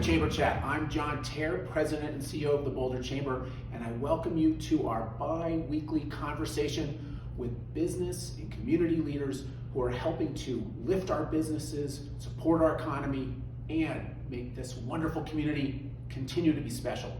Chamber Chat. I'm John Terr, President and CEO of the Boulder Chamber, and I welcome you to our bi-weekly conversation with business and community leaders who are helping to lift our businesses, support our economy, and make this wonderful community continue to be special.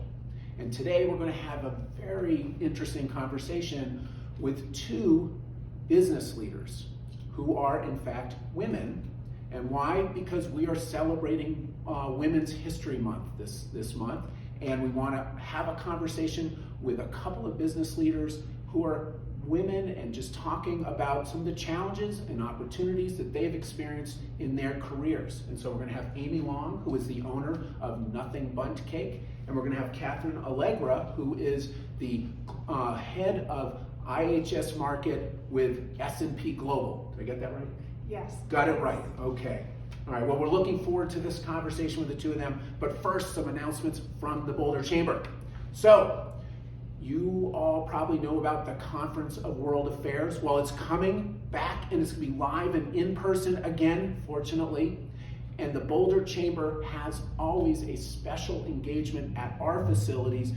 And today we're going to have a very interesting conversation with two business leaders who are in fact women. And why? Because we are celebrating Women's History Month this month, and we want to have a conversation with a couple of business leaders who are women and just talking about some of the challenges and opportunities that they've experienced in their careers. And so we're going to have Amy Long, who is the owner of Nothing Bundt Cake, and we're going to have Catherine Allegra, who is the head of IHS Market with S&P Global. Did I get that right? Yes. Got it right. Okay. All right. Well, we're looking forward to this conversation with the two of them. But first, some announcements from the Boulder Chamber. So, you all probably know about the Conference of World Affairs. Well, it's coming back and it's going to be live and in person again, fortunately. And the Boulder Chamber has always a special engagement at our facilities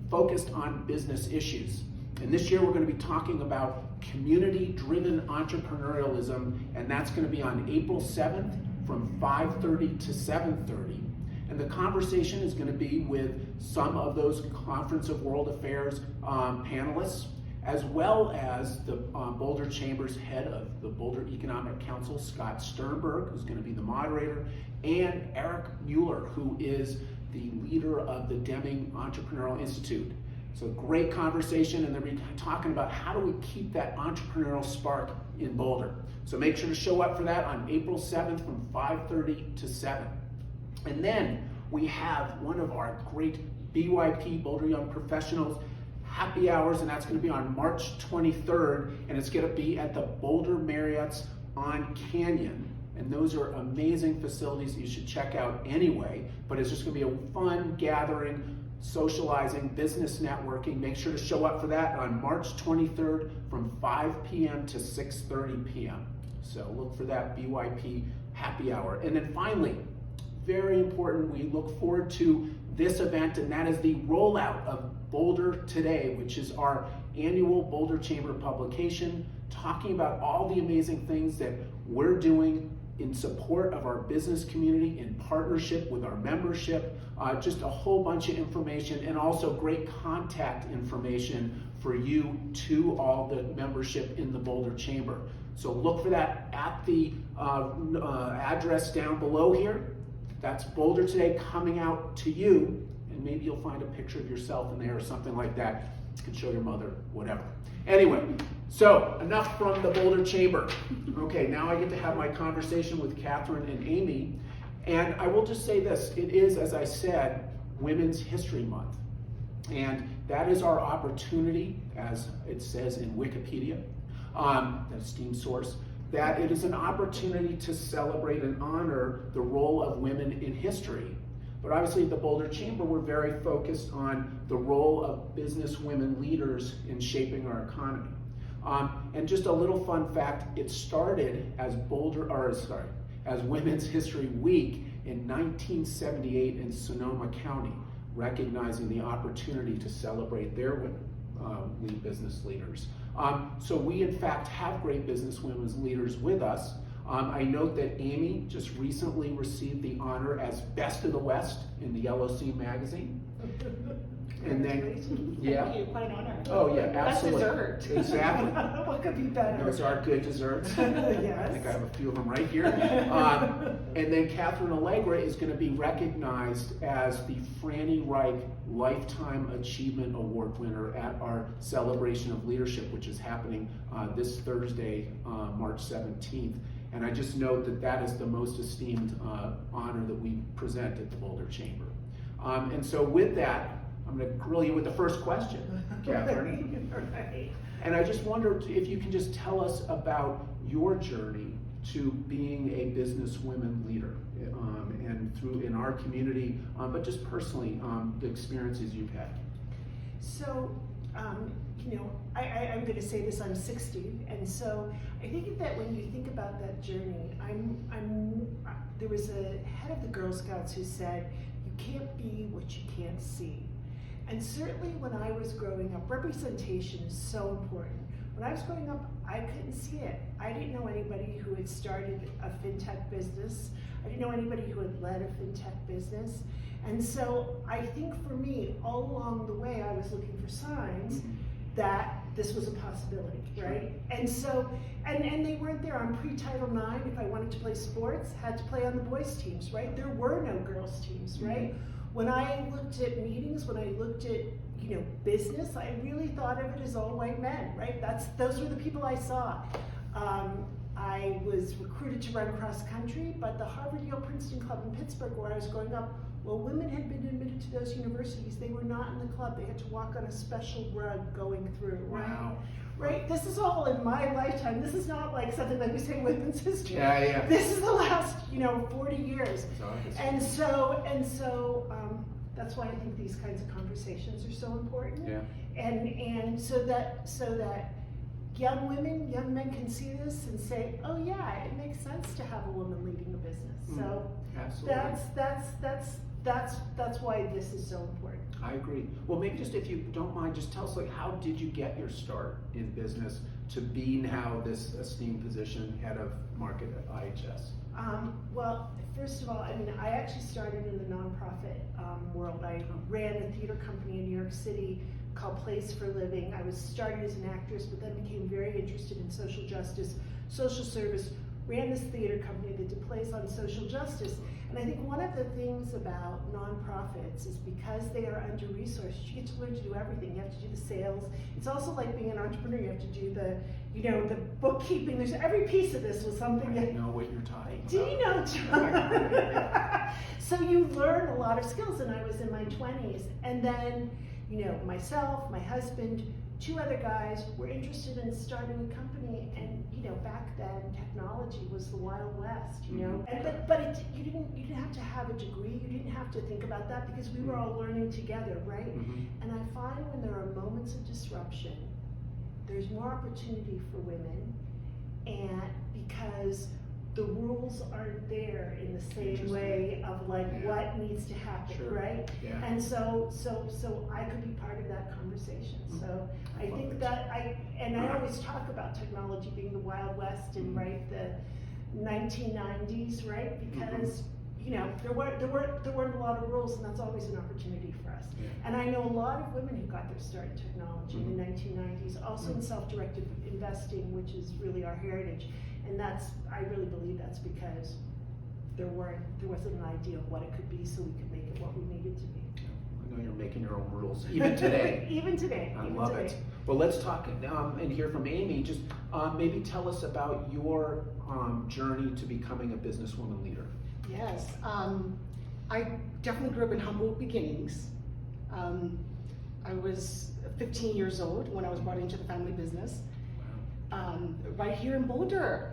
focused on business issues. And this year we're going to be talking about community-driven entrepreneurialism, and that's going to be on April 7th from 5:30 to 7:30. And the conversation is going to be with some of those Conference of World Affairs panelists, as well as the Boulder Chamber's head of the Boulder Economic Council, Scott Sternberg, who's going to be the moderator, and Eric Mueller, who is the leader of the Deming Entrepreneurial Institute. So great conversation, and they'll be talking about how do we keep that entrepreneurial spark in Boulder. So make sure to show up for that on April 7th from 5:30 to 7. And then we have one of our great BYP, Boulder Young Professionals, happy hours, and that's going to be on March 23rd, and it's going to be at the Boulder Marriott's on Canyon. And those are amazing facilities that you should check out anyway, but it's just going to be a fun gathering, socializing, business networking. Make sure to show up for that on March 23rd from 5 p.m. to 6:30 p.m. So look for that BYP Happy Hour. And then finally, very important, we look forward to this event, and that is the rollout of Boulder Today, which is our annual Boulder Chamber publication, talking about all the amazing things that we're doing in support of our business community, in partnership with our membership, just a whole bunch of information, and also great contact information for you to all the membership in the Boulder Chamber. So look for that at the address down below here. That's Boulder Today coming out to you, and maybe you'll find a picture of yourself in there or something like that. You can show your mother, whatever. Anyway, so enough from the Boulder Chamber. Okay, now I get to have my conversation with Catherine and Amy, and I will just say this, it is, as I said, Women's History Month, and that is our opportunity, as it says in Wikipedia, that esteemed source, that it is an opportunity to celebrate and honor the role of women in history. But obviously at the Boulder Chamber, we're very focused on the role of business women leaders in shaping our economy. And just a little fun fact, it started as as Women's History Week in 1978 in Sonoma County, recognizing the opportunity to celebrate their women business leaders. So we in fact have great business women's leaders with us. I note that Amy just recently received the honor as Best of the West in the Yellow Sea magazine. And then, yeah. Thank you, quite an honor. Oh yeah, absolutely. That's dessert. Exactly. What could be better? Those are good desserts. Yes. I think I have a few of them right here. And then Catherine Allegra is going to be recognized as the Franny Reich Lifetime Achievement Award winner at our Celebration of Leadership, which is happening this Thursday, March 17th. And I just note that that is the most esteemed honor that we present at the Boulder Chamber. And so with that, I'm going to grill you with the first question, Catherine. Right. And I just wondered if you can just tell us about your journey to being a business women leader, and through in our community, but just personally, the experiences you've had. So, I'm going to say this, I'm 60, and so I think that when you think about that journey, there was a head of the Girl Scouts who said, you can't be what you can't see. And certainly when I was growing up, representation is so important. When I was growing up, I couldn't see it. I didn't know anybody who had started a fintech business. I didn't know anybody who had led a fintech business. And so I think for me, all along the way, I was looking for signs that this was a possibility, right? And so, and they weren't there. On pre-Title IX, if I wanted to play sports, had to play on the boys' teams, right? There were no girls' teams, right? When I looked at meetings, when I looked at business, I really thought of it as all white men, right? Those were the people I saw. I was recruited to run cross country, but the Harvard, Yale, Princeton Club in Pittsburgh, where I was growing up, well, women had been admitted to those universities. They were not in the club. They had to walk on a special rug going through, right? Wow. Right? This is all in my lifetime. This is not like something like we say women's history. Yeah. This is the last, 40 years. And so, that's why I think these kinds of conversations are so important. Yeah. And so that young women, young men can see this and say, oh yeah, it makes sense to have a woman leading a business. So absolutely. that's why this is so important. I agree. Well, maybe just if you don't mind, just tell us how did you get your start in business to be now this esteemed position, head of market at IHS? Well, first of all, I actually started in the nonprofit world. I ran a theater company in New York City called Plays for Living. I was started as an actress, but then became very interested in social justice, social service, ran this theater company that did plays on social justice. And I think one of the things about nonprofits is because they are under-resourced, you get to learn to do everything. You have to do the sales. It's also like being an entrepreneur. You have to do the bookkeeping. There's every piece of this was something I know what you're talking about. Do you know, John? So you learn a lot of skills, and I was in my 20s. And then, myself, my husband, 2 other guys were interested in starting a company, and back then technology was the Wild West, but you didn't have to have a degree, you didn't have to think about that because we were all learning together, right? And I find when there are moments of disruption, there's more opportunity for women, and because the rules aren't there in the same way of what needs to happen, right? Yeah. And so I could be part of that conversation. So I think that I always talk about technology being the Wild West in the 1990s, right? Because there weren't a lot of rules, and that's always an opportunity for us. Yeah. And I know a lot of women who got their start in technology in the 1990s, also in self-directed investing, which is really our heritage. And I really believe that's because there wasn't an idea of what it could be, so we could make it what we needed to be. I know you're making your own rules, even today. Even today. I love it. Well, let's talk and hear from Amy. Just maybe tell us about your journey to becoming a businesswoman leader. Yes, I definitely grew up in humble beginnings. I was 15 years old when I was brought into the family business. Right here in Boulder.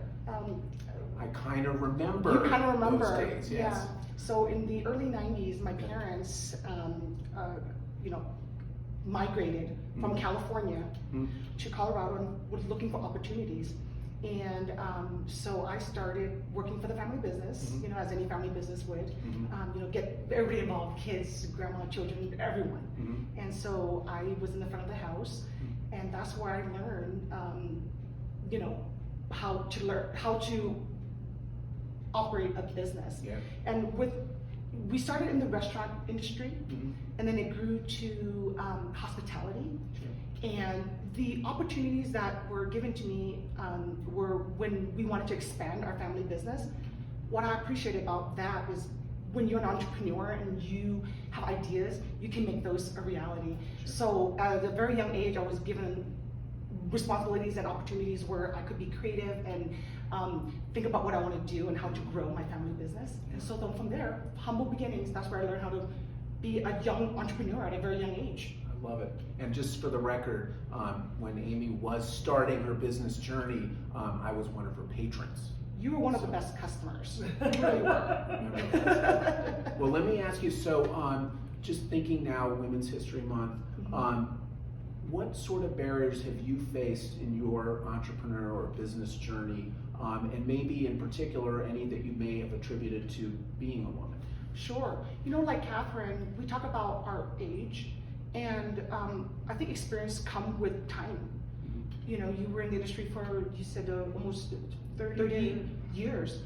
I kind of remember. You kind of remember those days, yes. Yeah. So in the early 90s, my parents, migrated from California to Colorado and was looking for opportunities. And so I started working for the family business, as any family business would, get everybody involved, kids, grandma, children, everyone. And so I was in the front of the house, and that's where I learned, how to operate a business. Yeah. And we started in the restaurant industry, and then it grew to hospitality. Sure. And the opportunities that were given to me were when we wanted to expand our family business. What I appreciate about that is when you're an entrepreneur and you have ideas, you can make those a reality. Sure. So at a very young age, I was given responsibilities and opportunities where I could be creative and think about what I want to do and how to grow my family business. And so then from there, humble beginnings, that's where I learned how to be a young entrepreneur at a very young age. I love it. And just for the record, when Amy was starting her business journey, I was one of her patrons. You were one of the best customers. You really were. Well, let me ask you, so just thinking now, Women's History Month, what sort of barriers have you faced in your entrepreneur or business journey, and maybe in particular any that you may have attributed to being a woman? Sure. You know, like Catherine, we talk about our age, and I think experience comes with time. You know, you were in the industry for, you said, almost 30 years.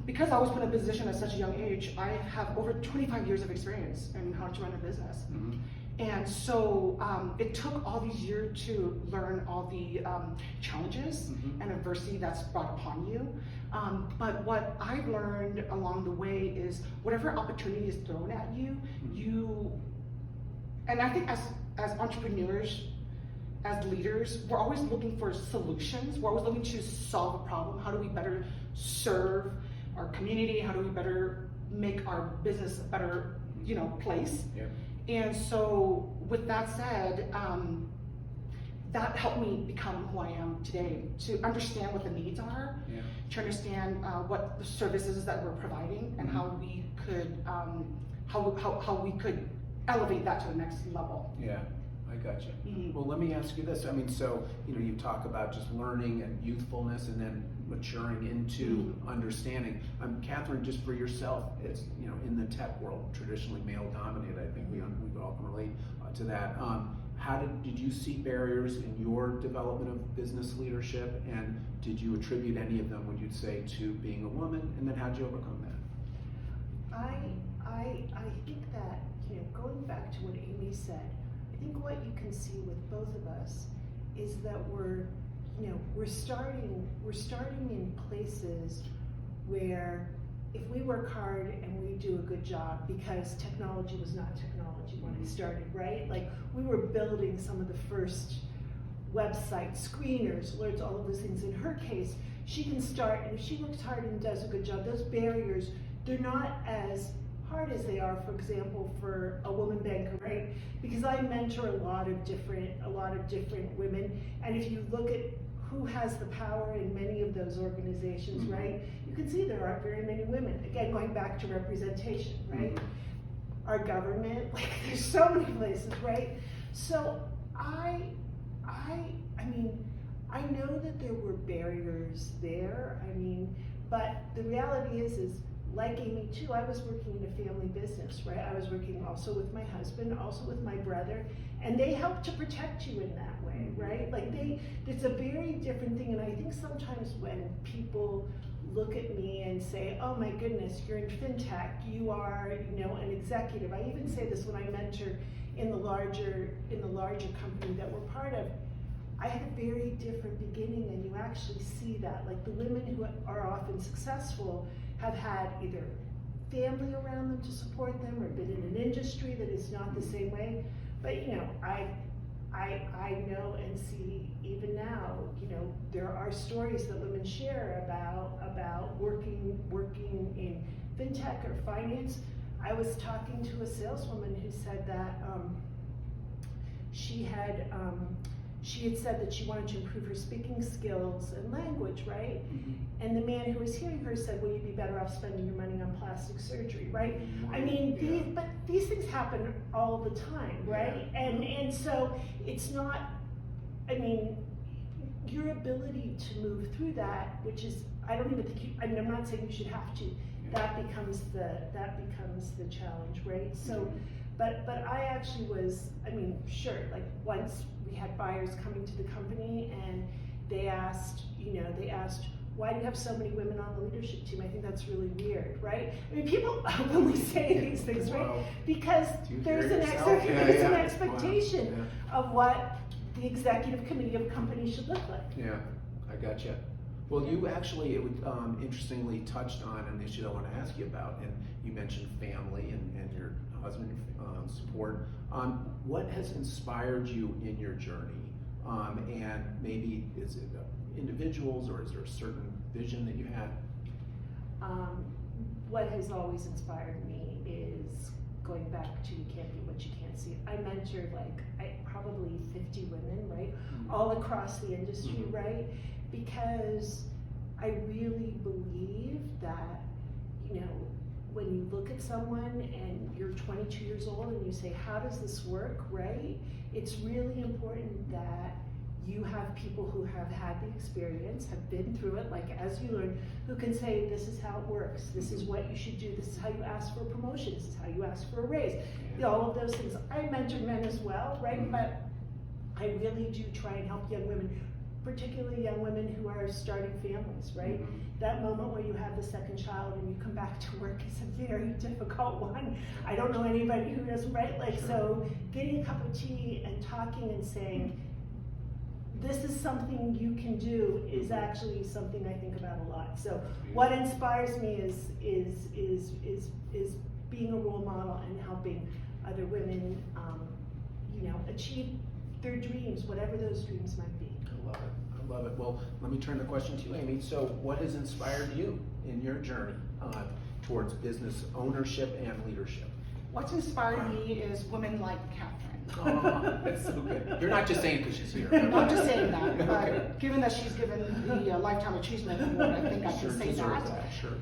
Because I was put in a position at such a young age, I have over 25 years of experience in how to run a business. And so it took all these years to learn all the challenges and adversity that's brought upon you. But what I've learned along the way is whatever opportunity is thrown at you, and I think as entrepreneurs, as leaders, we're always looking for solutions. We're always looking to solve a problem. How do we better serve our community? How do we better make our business a better, place? And so with that said, that helped me become who I am today, to understand what the needs are, to understand what the services that we're providing, and how we could how we could elevate that to the next level. Yeah, I gotcha. Well, let me ask you this. I mean, so you talk about just learning and youthfulness, and then maturing into understanding. Catherine, just for yourself, it's in the tech world, traditionally male dominated. I think we all can relate to that. How did you see barriers in your development of business leadership, and did you attribute any of them, would you say, to being a woman, and then how did you overcome that? I think that, going back to what Amy said, I think what you can see with both of us is that we're starting in places where if we work hard and we do a good job, because technology was not technology when I started, right? Like, we were building some of the first websites, screeners, alerts, all of those things. In her case, she can start, and if she works hard and does a good job, those barriers, they're not as hard as they are, for example, for a woman banker, right? Because I mentor a lot of different women, and if you look at who has the power in many of those organizations, right? You can see there aren't very many women. Again, going back to representation, right? Our government, like, there's so many places, right? So I mean, I know that there were barriers there. I mean, but the reality is like Amy too, I was working in a family business, right? I was working also with my husband, also with my brother, and they help to protect you in that way, right? Like, it's a very different thing. And I think sometimes when people look at me and say, oh my goodness, you're in fintech, you are, an executive. I even say this when I mentor in the larger company that we're part of. I had a very different beginning, and you actually see that. Like, the women who are often successful have had either family around them to support them, or been in an industry that is not the same way. But I know and see even now, there are stories that women share about working in fintech or finance. I was talking to a saleswoman who said that she had said that she wanted to improve her speaking skills and language, right? And the man who was hearing her said, well, you'd be better off spending your money on plastic surgery, right? I mean, these things happen all the time, right? And so it's not, I mean, your ability to move through that, which is, I don't even think I'm not saying you should have to, that becomes the challenge, right? So, but I actually was, I mean, sure, like, once we had buyers coming to the company, and they asked, why do you have so many women on the leadership team? I think that's really weird, right? I mean, people openly say these things, right? Because there's an expectation of what the executive committee of a company should look like. Yeah, I gotcha. Well, you actually, interestingly touched on an issue I want to ask you about, and you mentioned family and your husband support. What has inspired you in your journey? And maybe is it individuals, or is there a certain vision that you had? What has always inspired me is going back to, you can't be what you can't see. I mentored probably 50 women, right? All across the industry, right? Because I really believe that, when you look at someone and you're 22 years old and you say, how does this work, right? It's really important that you have people who have had the experience, have been through it, like as you learn, who can say, this is how it works, this is what you should do, this is how you ask for a promotion, this is how you ask for a raise, all of those things. I mentor men as well, right? But I really do try and help young women, particularly young women who are starting families, right? That moment where you have the second child and you come back to work is a very difficult one. I don't know anybody who doesn't, right? Like, so getting a cup of tea and talking and saying, this is something you can do is actually something I think about a lot. So what inspires me is being a role model and helping other women, achieve their dreams, whatever those dreams might be. I love it. I love it. Well, let me turn the question to you, Amy. So what has inspired you in your journey towards business ownership and leadership? What's inspired me is women like Catherine. Oh, that's so good. You're not just saying because she's here. I'm not just saying that, but Okay. given that she's given the Lifetime Achievement Award, I think I Sure can say deserves that. Sure.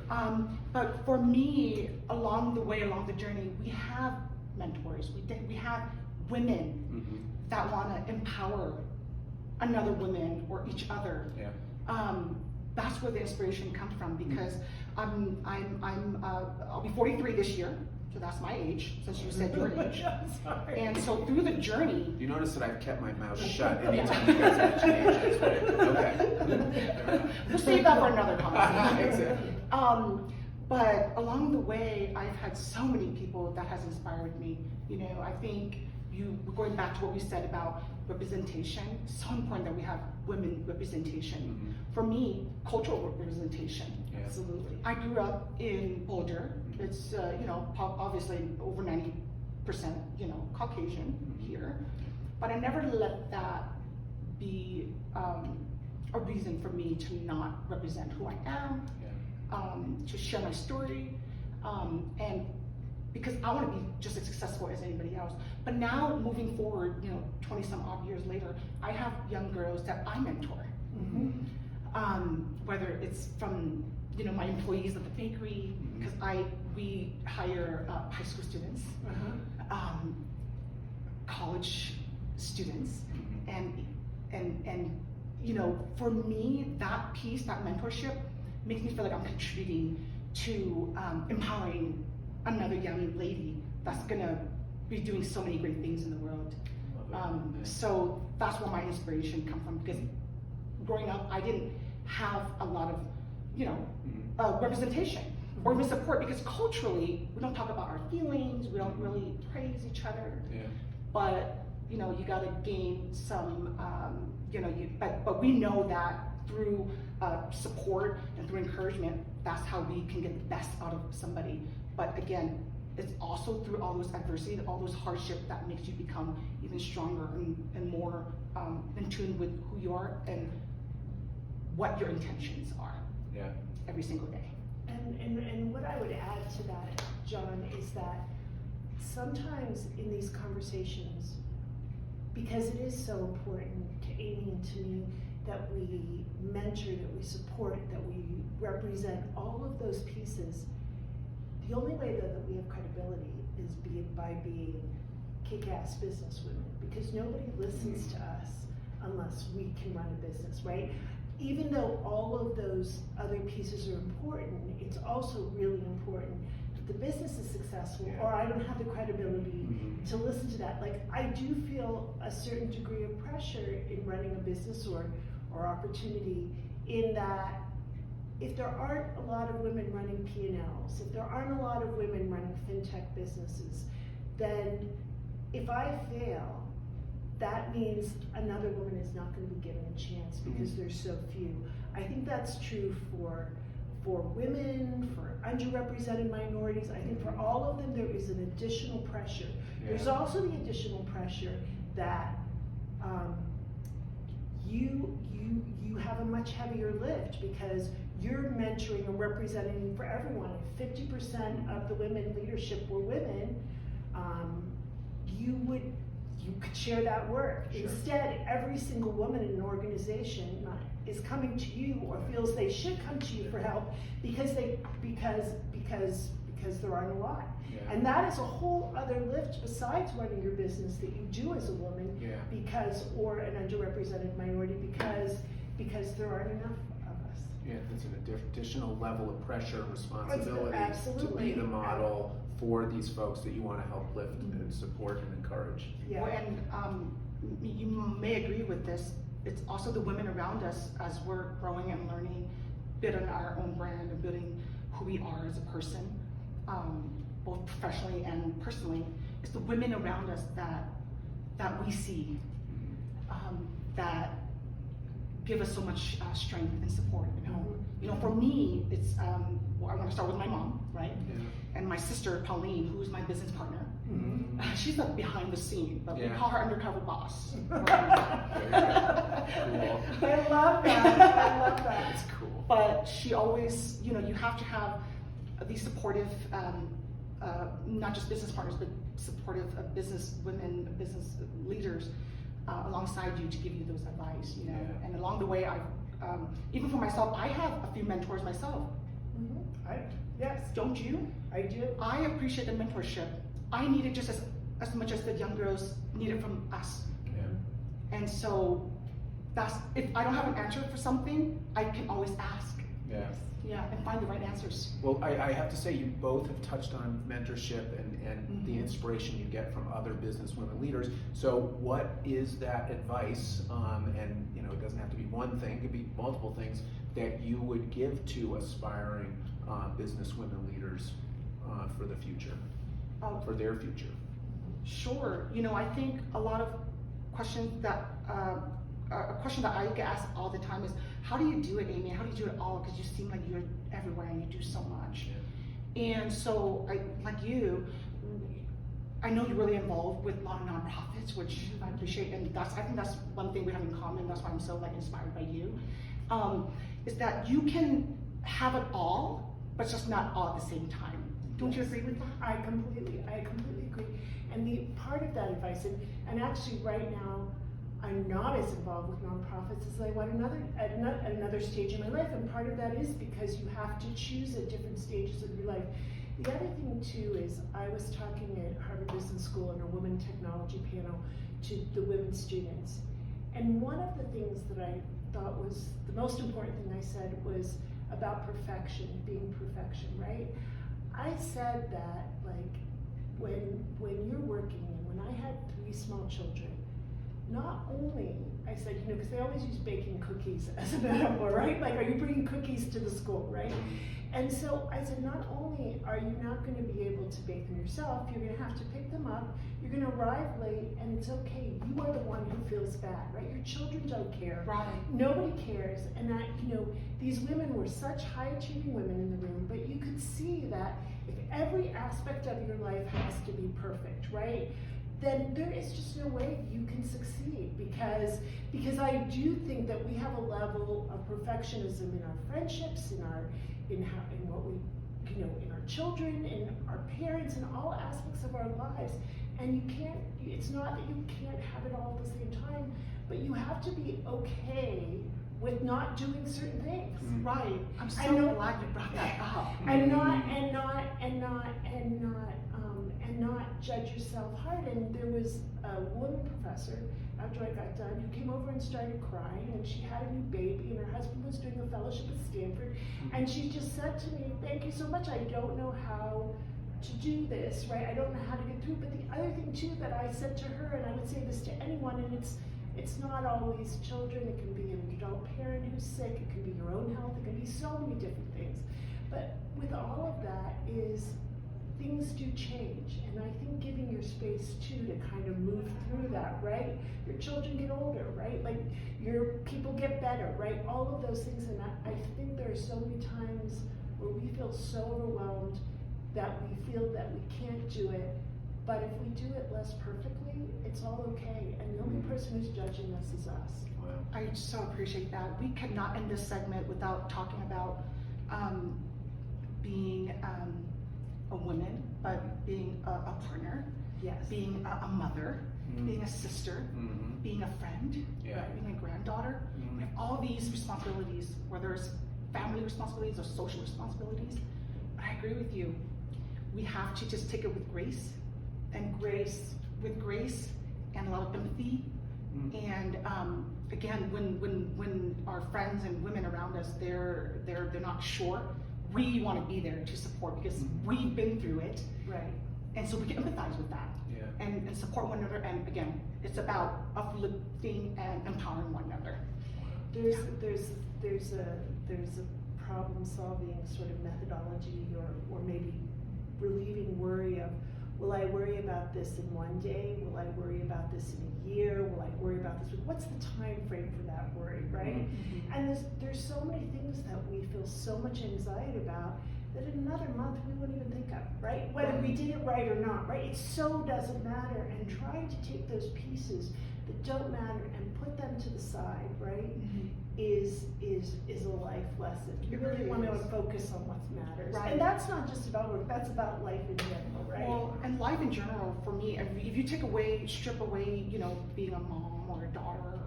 But for me, along the journey, we have mentors. We have women that want to empower another woman or each other. Yeah. That's where the inspiration comes from, because I'll be 43 this year. So that's my age, since you said your age. Sorry. And so through the journey, You notice that I've kept my mouth shut anytime you guys mention ages, right? Okay. we'll save that for another conversation. Exactly. But along the way, I've had so many people that has inspired me. I think going back to what we said about representation, it's so important that we have women representation. For me, cultural representation. Yeah. Absolutely. I grew up in Boulder. It's obviously over 90%, Caucasian here, but I never let that be a reason for me to not represent who I am, to share my story, and because I want to be just as successful as anybody else. But now moving forward, 20 some odd years later, I have young girls that I mentor. Whether it's from my employees at the bakery, because we hire high school students, college students, and for me, that piece, that mentorship, makes me feel like I'm contributing to empowering another young lady that's gonna be doing so many great things in the world. So that's where my inspiration comes from, because growing up, I didn't have a lot of, representation or even support, because culturally, we don't talk about our feelings, we don't really praise each other. Yeah. But, you gotta gain some, but we know that through support and through encouragement, that's how we can get the best out of somebody. But again, it's also through all those adversity, all those hardships, that makes you become even stronger and more in tune with who you are and what your intentions are. Yeah. Every single day. And what I would add to that, John, is that sometimes in these conversations, because it is so important to Amy and to me that we mentor, that we support, that we represent all of those pieces, the only way though that we have credibility is by being kick-ass business women, because nobody listens to us unless we can run a business, right? Even though all of those other pieces are important, it's also really important that the business is successful, or I don't have the credibility to listen to that. Like, I do feel a certain degree of pressure in running a business or opportunity, in that if there aren't a lot of women running P&Ls, if there aren't a lot of women running fintech businesses, then if I fail, that means another woman is not going to be given a chance, because there's so few. I think that's true for women, for underrepresented minorities. I think for all of them there is an additional pressure. There's also the additional pressure that you have a much heavier lift, because you're mentoring and representing for everyone. If 50% of the women leadership were women, you could share that work. Sure. Instead, every single woman in an organization is coming to you, or feels they should come to you for help, because because there aren't a lot. Yeah. And that is a whole other lift besides running your business that you do as a woman, Yeah. because, or an underrepresented minority, because there aren't enough of us. Yeah, it's an additional level of pressure and responsibility to Absolutely. be the model for these folks that you want to help lift and support and encourage. Yeah. Well, and you may agree with this. It's also the women around us as we're growing and learning, building our own brand and building who we are as a person, both professionally and personally. It's the women around us that we see, that give us so much strength and support. You know, for me, it's well, I want to start with my mom, right? Yeah. And my sister Pauline, who is my business partner. Mm-hmm. She's not behind the scene, but we Yeah. call her undercover boss. Cool. I love that. I love that. That's cool. But she always, you know, you have to have these supportive, not just business partners, but supportive business women, business leaders alongside you to give you those advice, you know. Yeah. And along the way, even for myself, I have a few mentors myself. Yes, Don't you? I do. I appreciate the mentorship. I need it just as much as the young girls need it from us. Yeah. And so if I don't have an answer for something, I can always ask. Yeah. Yeah, and find the right answers. Well, I have to say, you both have touched on mentorship and the Mhm. inspiration you get from other business women leaders. So what is that advice, and you know, it doesn't have to be one thing, it could be multiple things, that you would give to aspiring business women leaders for the future, for their future? Sure. You know, I think a lot of questions that, a question that I get asked all the time is, how do you do it, Amy? How do you do it all? Because you seem like you're everywhere and you do so much. Yeah. And so, like you, I know you're really involved with a lot of nonprofits, which I appreciate, and I think that's one thing we have in common. That's why I'm so inspired by you. Is that you can have it all, but just not all at the same time. Don't you agree with that? I completely agree. And the part of that advice, and actually right now, I'm not as involved with nonprofits as I was at another stage in my life, and part of that is because you have to choose at different stages of your life. The other thing too is, I was talking at Harvard Business School in a women technology panel to the women students, and one of the things that I thought was the most important thing I said was about perfection, being perfection, right? I said that, like, when you're working, and when I had 3 small children, not only, I said, you know, because they always use baking cookies as a metaphor, right? Like, are you bringing cookies to the school, right? And so I said, not only are you not going to be able to bake them yourself, you're going to have to pick them up, you're going to arrive late, and it's okay. You are the one who feels bad, right? Your children don't care. Right. Nobody cares. And that, you know, these women were such high-achieving women in the room, but you could see that if every aspect of your life has to be perfect, right? Then there is just no way you can succeed, because I do think that we have a level of perfectionism in our friendships, in what we, you know, in our children, in our parents, in all aspects of our lives. And it's not that you can't have it all at the same time, but you have to be okay with not doing certain things. Right. I'm so glad you brought that up. And not judge yourself hard. And there was a woman professor after I got done who came over and started crying, and she had a new baby, and her husband was doing a fellowship at Stanford, and she just said to me, "Thank you so much. I don't know how to do this, right? I don't know how to get through." But the other thing too that I said to her, and I would say this to anyone, and it's not always children, it can be an adult parent who's sick, it can be your own health, it can be so many different things. But with all of that is, things do change, and I think giving your space too to kind of move through that, right? Your children get older, right? Like, your people get better, right? All of those things, and I think there are so many times where we feel so overwhelmed that we feel that we can't do it, but if we do it less perfectly, it's all okay, and the only person who's judging us is us. Wow. I so appreciate that. We could not end this segment without talking about being a woman, but being a partner, Yes. being a mother, being a sister, being a friend, Yeah. being a granddaughter. We have all these responsibilities, whether it's family responsibilities or social responsibilities. But I agree with you. we have to just take it with grace and with grace and a lot of empathy. And again, when our friends and women around us, they're not sure, we want to be there to support because we've been through it. Right. And so we can empathize with that. Yeah. And support one another. And again, it's about uplifting and empowering one another. There's a problem solving sort of methodology or maybe relieving worry of, will I worry about this in one day? Will I worry about this in a year? Will I worry about this? What's the time frame for that worry, right? And there's so many things that we feel so much anxiety about that in another month we wouldn't even think of, right? Whether we did it right or not, right? It so doesn't matter. And trying to take those pieces that don't matter and put them to the side, right? Is a life lesson. You really want to focus on what matters. Right. And that's not just about work, that's about life in general, right? Well, and life in general, for me, if you strip away, being a mom or a daughter,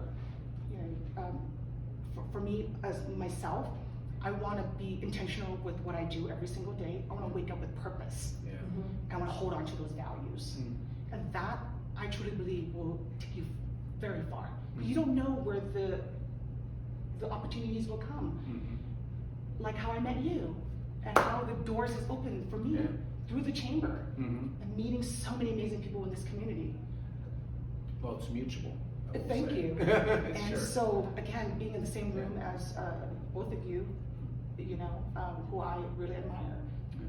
for me as myself, I want to be intentional with what I do every single day. I want to wake up with purpose. Yeah. I want to hold on to those values. And that, I truly believe, will take you very far. You don't know where the opportunities will come. Like how I met you, and how the doors has opened for me through the chamber, and meeting so many amazing people in this community. Well, it's mutual. Thank you. And so again, being in the same room as both of you, who I really admire,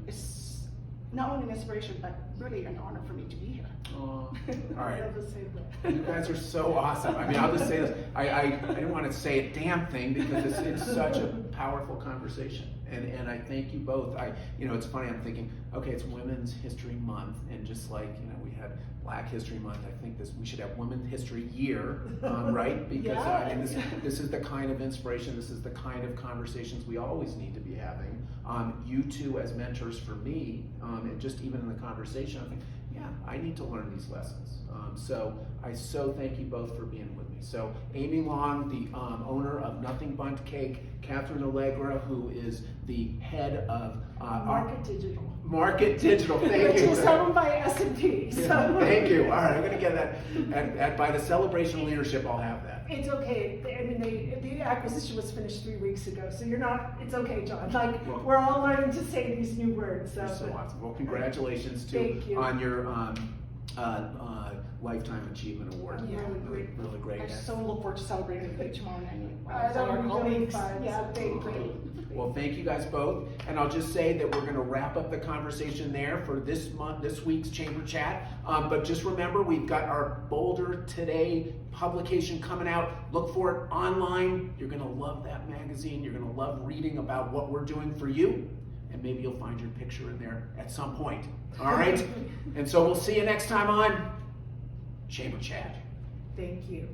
is not only an inspiration, but really an honor for me to be here. All right. I feel the same way. You guys are so awesome. I mean, I'll just say this. I didn't want to say a damn thing because it's such a powerful conversation. And I thank you both. It's funny, I'm thinking, okay, it's Women's History Month, and just like, we had Black History Month, I think we should have Women's History Year, right? Because this is the kind of inspiration, this is the kind of conversations we always need to be having. You two as mentors for me, and just even in the conversation, I think, yeah, I need to learn these lessons. So I so thank you both for being with me. So Amy Long, the owner of Nothing Bundt Cake, Catherine Allegra, who is the head of Market Digital. Market Digital, thank you. Which is owned by S&P. So. Thank you. All right, I'm going to get that. By the celebration of leadership, I'll have that. It's okay. I mean, the acquisition was finished 3 weeks ago, so you're not. It's okay, John. We're all learning to say these new words. You're so awesome. Well, congratulations on your Lifetime Achievement Award. Yeah, really great. I so look forward to celebrating with you tomorrow night. That would be really fun. Yeah, thank you. Well, thank you guys both, and I'll just say that we're going to wrap up the conversation there for this week's Chamber Chat. But just remember, we've got our Boulder Today publication coming out. Look for it online. You're going to love that magazine. You're going to love reading about what we're doing for you, and maybe you'll find your picture in there at some point. All right, and so we'll see you next time on Chamber Chat. Thank you.